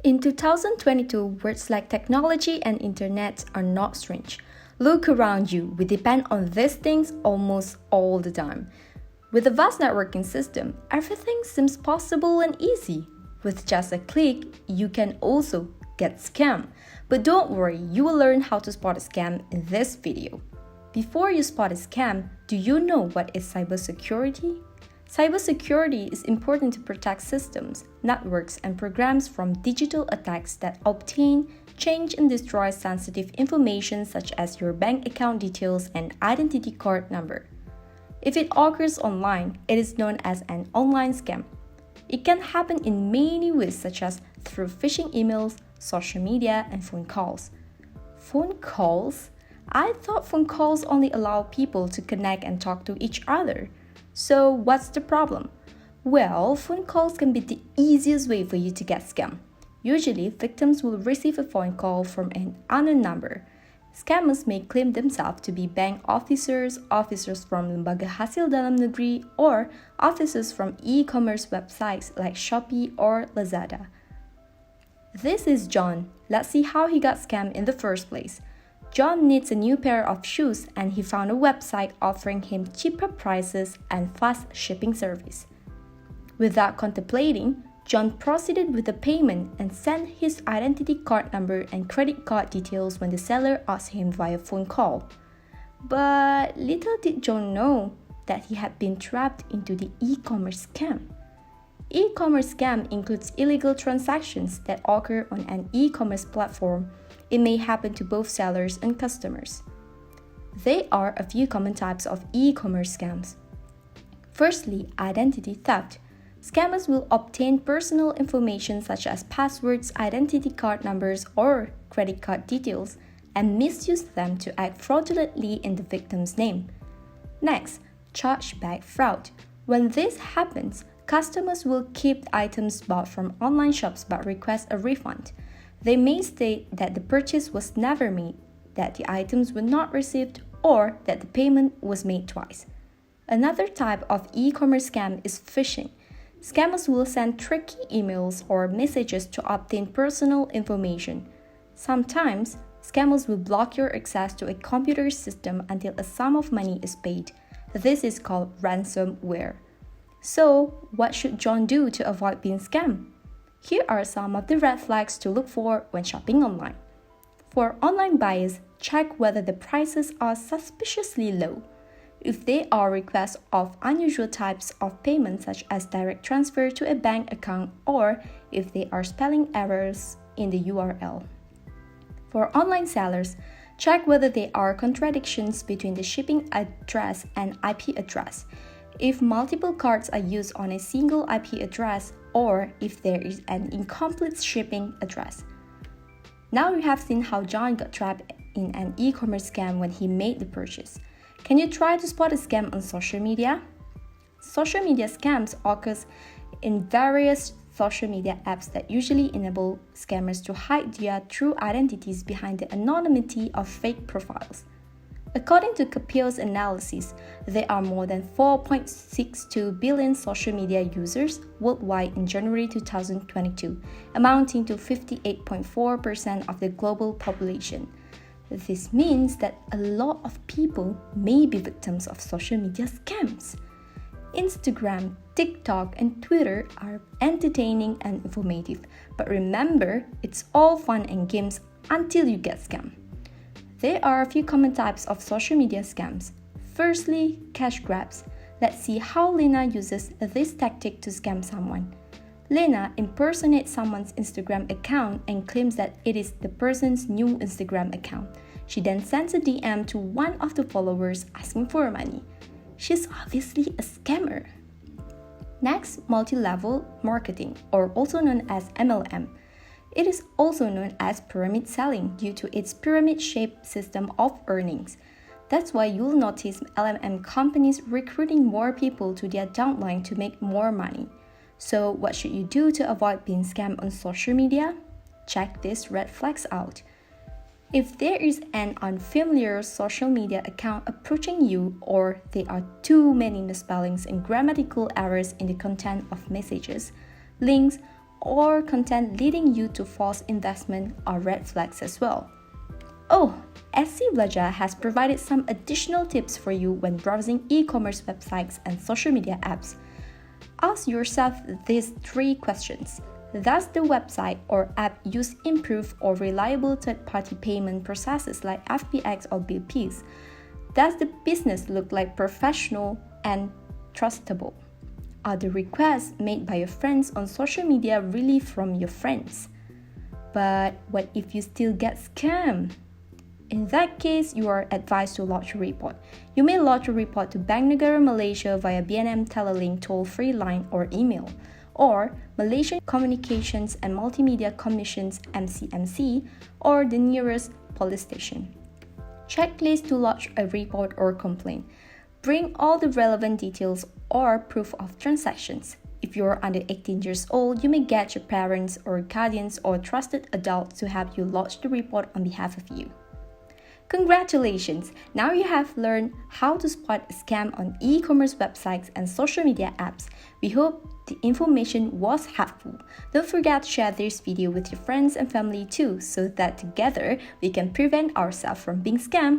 In 2022, words like technology and internet are not strange. Look around you, we depend on these things almost all the time. With a vast networking system, everything seems possible and easy. With just a click, you can also get scammed. But don't worry, you will learn how to spot a scam in this video. Before you spot a scam, do you know what is cybersecurity? Cybersecurity is important to protect systems, networks, and programs from digital attacks that obtain, change, and destroy sensitive information such as your bank account details and identity card number. If it occurs online, it is known as an online scam. It can happen in many ways such as through phishing emails, social media, and phone calls. Phone calls? I thought phone calls only allow people to connect and talk to each other. So what's the problem? Well, phone calls can be the easiest way for you to get scammed. Usually, victims will receive a phone call from an unknown number. Scammers may claim themselves to be bank officers, officers from Lembaga Hasil Dalam Negeri, or officers from e-commerce websites like Shopee or Lazada. This is John. Let's see how he got scammed in the first place. John needs a new pair of shoes and he found a website offering him cheaper prices and fast shipping service. Without contemplating, John proceeded with the payment and sent his identity card number and credit card details when the seller asked him via phone call. But little did John know that he had been trapped into the e-commerce scam. E-commerce scam includes illegal transactions that occur on an e-commerce platform. It may happen to both sellers and customers. There are a few common types of e-commerce scams. Firstly, identity theft. Scammers will obtain personal information such as passwords, identity card numbers, or credit card details and misuse them to act fraudulently in the victim's name. Next, chargeback fraud. When this happens, customers will keep items bought from online shops but request a refund. They may state that the purchase was never made, that the items were not received, or that the payment was made twice. Another type of e-commerce scam is phishing. Scammers will send tricky emails or messages to obtain personal information. Sometimes, scammers will block your access to a computer system until a sum of money is paid. This is called ransomware. So, what should John do to avoid being scammed? Here are some of the red flags to look for when shopping online. For online buyers, check whether the prices are suspiciously low. If they are requests of unusual types of payment such as direct transfer to a bank account or if they are spelling errors in the URL. For online sellers, check whether there are contradictions between the shipping address and IP address. If multiple cards are used on a single IP address or if there is an incomplete shipping address. Now you have seen how John got trapped in an e-commerce scam when he made the purchase. Can you try to spot a scam on social media? Social media scams occur in various social media apps that usually enable scammers to hide their true identities behind the anonymity of fake profiles. According to Capio's analysis, there are more than 4.62 billion social media users worldwide in January 2022, amounting to 58.4% of the global population. This means that a lot of people may be victims of social media scams. Instagram, TikTok, and Twitter are entertaining and informative, but remember, it's all fun and games until you get scammed. There are a few common types of social media scams. Firstly, cash grabs. Let's see how Lena uses this tactic to scam someone. Lena impersonates someone's Instagram account and claims that it is the person's new Instagram account. She then sends a DM to one of the followers asking for money. She's obviously a scammer. Next, multi-level marketing, or also known as MLM. It is also known as pyramid selling due to its pyramid-shaped system of earnings. That's why you'll notice LMM companies recruiting more people to their downline to make more money. So what should you do to avoid being scammed on social media? Check these red flags out. If there is an unfamiliar social media account approaching you or there are too many misspellings and grammatical errors in the content of messages, links, or content leading you to false investment are red flags as well. Oh, SC Belajar has provided some additional tips for you when browsing e-commerce websites and social media apps. Ask yourself these 3 questions. Does the website or app use improved or reliable third-party payment processes like FPX or BPs? Does the business look like professional and trustable? Are the requests made by your friends on social media really from your friends? But what if you still get scammed? In that case, you are advised to lodge a report. You may lodge a report to Bank Negara Malaysia via BNM Telelink toll-free line or email, or Malaysian Communications and Multimedia Commission's MCMC, or the nearest police station. Checklist to lodge a report or complaint. Bring all the relevant details or proof of transactions. If you are under 18 years old, you may get your parents or guardians or trusted adults to help you lodge the report on behalf of you. Congratulations! Now you have learned how to spot a scam on e-commerce websites and social media apps. We hope the information was helpful. Don't forget to share this video with your friends and family too, so that together we can prevent ourselves from being scammed.